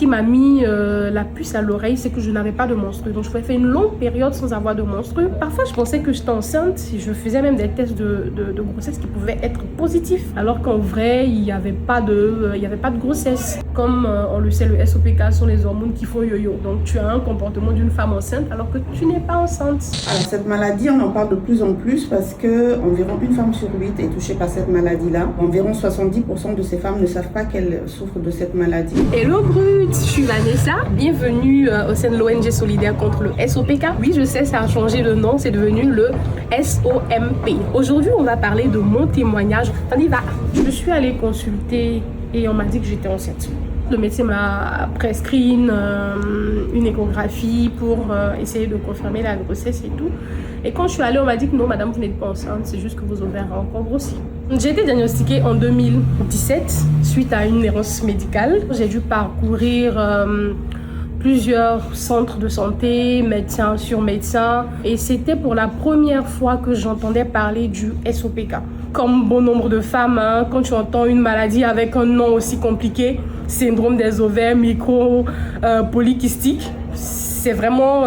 qui m'a mis la puce à l'oreille, c'est que je n'avais pas de menstrues. Donc je pouvais faire une longue période sans avoir de menstrues. Parfois je pensais que j'étais enceinte, je faisais même des tests de grossesse qui pouvaient être positifs, alors qu'en vrai il n'y avait pas de grossesse. Comme on le sait, le SOPK sont les hormones qui font yo-yo. Donc tu as un comportement d'une femme enceinte alors que tu n'es pas enceinte. Alors cette maladie, on en parle de plus en plus parce que environ une femme sur 8 est touchée par cette maladie-là. Environ 70% de ces femmes ne savent pas qu'elles souffrent de cette maladie. Hello Brut, je suis Vanessa. Bienvenue au sein de l'ONG Solidaire contre le SOPK. Oui, je sais, ça a changé de nom, c'est devenu le SOMP. Aujourd'hui, on va parler de mon témoignage. On y va. Je suis allée consulter et on m'a dit que j'étais enceinte. Le médecin m'a prescrit une échographie pour essayer de confirmer la grossesse et tout. Et quand je suis allée, on m'a dit que non, madame, vous n'êtes pas enceinte, c'est juste que vos ovaires ont encore grossi. J'ai été diagnostiquée en 2017 suite à une errance médicale. J'ai dû parcourir plusieurs centres de santé, médecin sur médecin. Et c'était pour la première fois que j'entendais parler du SOPK. Comme bon nombre de femmes, quand tu entends une maladie avec un nom aussi compliqué, syndrome des ovaires micro-polykystique, c'est vraiment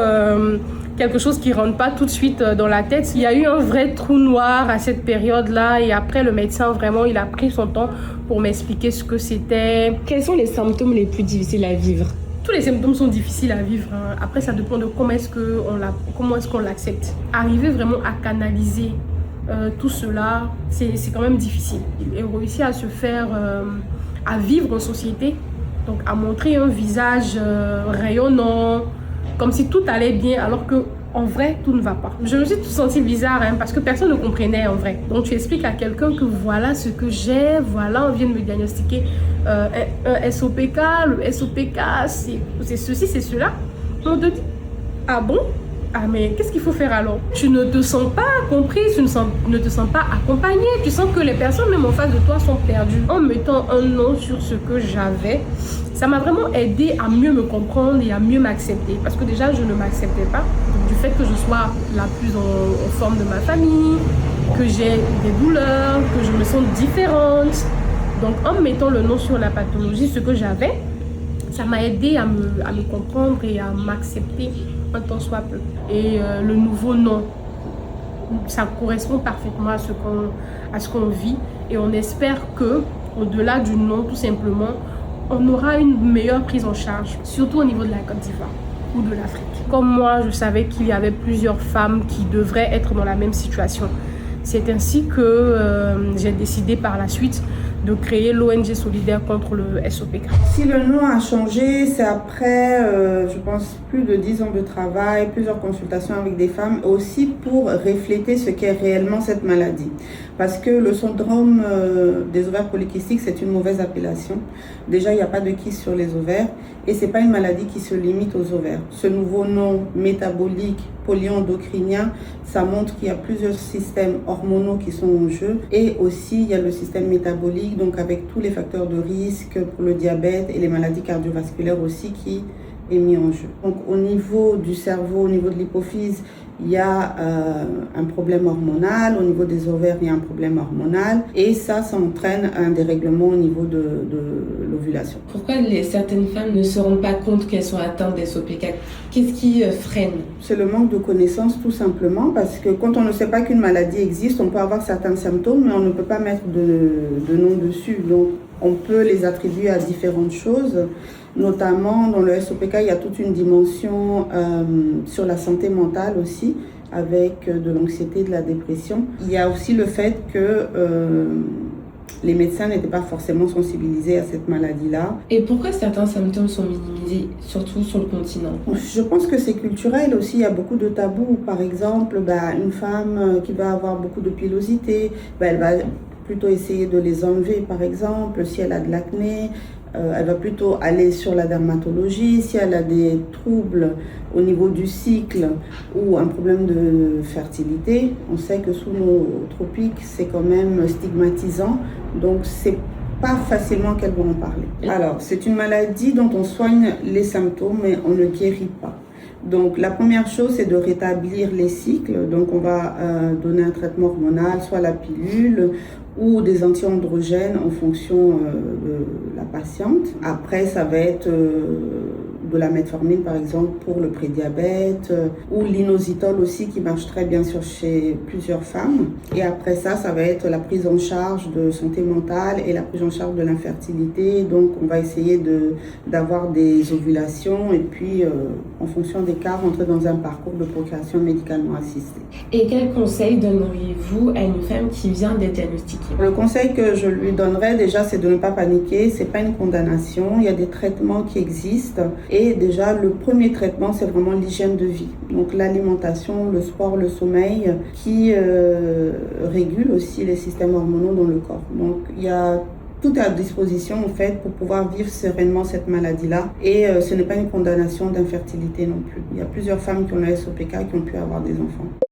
quelque chose qui ne rentre pas tout de suite dans la tête. Il y a eu un vrai trou noir à cette période-là et après le médecin, vraiment, il a pris son temps pour m'expliquer ce que c'était. Quels sont les symptômes les plus difficiles à vivre? Tous les symptômes sont difficiles à vivre. Après, ça dépend de comment est-ce qu'on l'accepte. Arriver vraiment à canaliser tout cela, c'est quand même difficile. Et réussir à se faire, à vivre en société, donc à montrer un visage rayonnant, comme si tout allait bien, alors que en vrai, tout ne va pas. Je me suis tout senti bizarre parce que personne ne comprenait en vrai. Donc tu expliques à quelqu'un que voilà ce que j'ai, voilà, on vient de me diagnostiquer un SOPK, le SOPK, c'est ceci, c'est cela. On te dit, ah bon? Ah mais qu'est-ce qu'il faut faire alors? Tu ne te sens pas comprise, tu ne te sens pas accompagnée, tu sens que les personnes même en face de toi sont perdues. En mettant un nom sur ce que j'avais, ça m'a vraiment aidé à mieux me comprendre et à mieux m'accepter. Parce que déjà, je ne m'acceptais pas. Donc, du fait que je sois la plus en forme de ma famille, que j'ai des douleurs, que je me sens différente. Donc en mettant le nom sur la pathologie, ce que j'avais, ça m'a aidé à me comprendre et à m'accepter un tant soit peu. Et le nouveau nom, ça correspond parfaitement à ce qu'on vit. Et on espère que, au-delà du nom, tout simplement, on aura une meilleure prise en charge, surtout au niveau de la Côte d'Ivoire ou de l'Afrique. Comme moi, je savais qu'il y avait plusieurs femmes qui devraient être dans la même situation. C'est ainsi que j'ai décidé par la suite de créer l'ONG Solidaire contre le SOPK. Si le nom a changé, c'est après, je pense, plus de 10 ans de travail, plusieurs consultations avec des femmes, aussi pour refléter ce qu'est réellement cette maladie. Parce que le syndrome des ovaires polykystiques, c'est une mauvaise appellation. Déjà, il n'y a pas de kyste sur les ovaires et ce n'est pas une maladie qui se limite aux ovaires. Ce nouveau nom métabolique, polyendocrinien, ça montre qu'il y a plusieurs systèmes hormonaux qui sont en jeu et aussi il y a le système métabolique, donc avec tous les facteurs de risque pour le diabète et les maladies cardiovasculaires aussi qui est mis en jeu. Donc au niveau du cerveau, au niveau de l'hypophyse, il y a un problème hormonal, au niveau des ovaires, il y a un problème hormonal et ça entraîne un dérèglement au niveau de l'ovulation. Pourquoi certaines femmes ne se rendent pas compte qu'elles sont atteintes des SOPK? Qu'est-ce qui freine? C'est le manque de connaissances tout simplement parce que quand on ne sait pas qu'une maladie existe, on peut avoir certains symptômes mais on ne peut pas mettre de nom dessus. Donc on peut les attribuer à différentes choses. Notamment dans le SOPK, il y a toute une dimension sur la santé mentale aussi, avec de l'anxiété, de la dépression. Il y a aussi le fait que les médecins n'étaient pas forcément sensibilisés à cette maladie-là. Et pourquoi certains symptômes sont minimisés, surtout sur le continent? Je pense que c'est culturel aussi, il y a beaucoup de tabous. Par exemple, une femme qui va avoir beaucoup de pilosité, elle va plutôt essayer de les enlever, par exemple, si elle a de l'acné. Elle va plutôt aller sur la dermatologie. Si elle a des troubles au niveau du cycle ou un problème de fertilité, on sait que sous nos tropiques, c'est quand même stigmatisant. Donc, c'est pas facilement qu'elles vont en parler. Alors, c'est une maladie dont on soigne les symptômes, mais on ne guérit pas. Donc, la première chose, c'est de rétablir les cycles. Donc, on va donner un traitement hormonal, soit la pilule, ou des anti-androgènes en fonction de la patiente. Après, ça va être de la metformine par exemple pour le prédiabète ou l'inositol aussi qui marche très bien chez plusieurs femmes. Et après ça, ça va être la prise en charge de santé mentale et la prise en charge de l'infertilité. Donc on va essayer d'avoir des ovulations et puis en fonction des cas rentrer dans un parcours de procréation médicalement assistée. Et quel conseil donneriez-vous à une femme qui vient d'être diagnostiquée? Le conseil que je lui donnerais déjà, c'est de ne pas paniquer. C'est pas une condamnation. Il y a des traitements qui existent. Et déjà, le premier traitement, c'est vraiment l'hygiène de vie. Donc l'alimentation, le sport, le sommeil qui régule aussi les systèmes hormonaux dans le corps. Donc tout est à disposition en fait pour pouvoir vivre sereinement cette maladie-là. Et ce n'est pas une condamnation d'infertilité non plus. Il y a plusieurs femmes qui ont la SOPK qui ont pu avoir des enfants.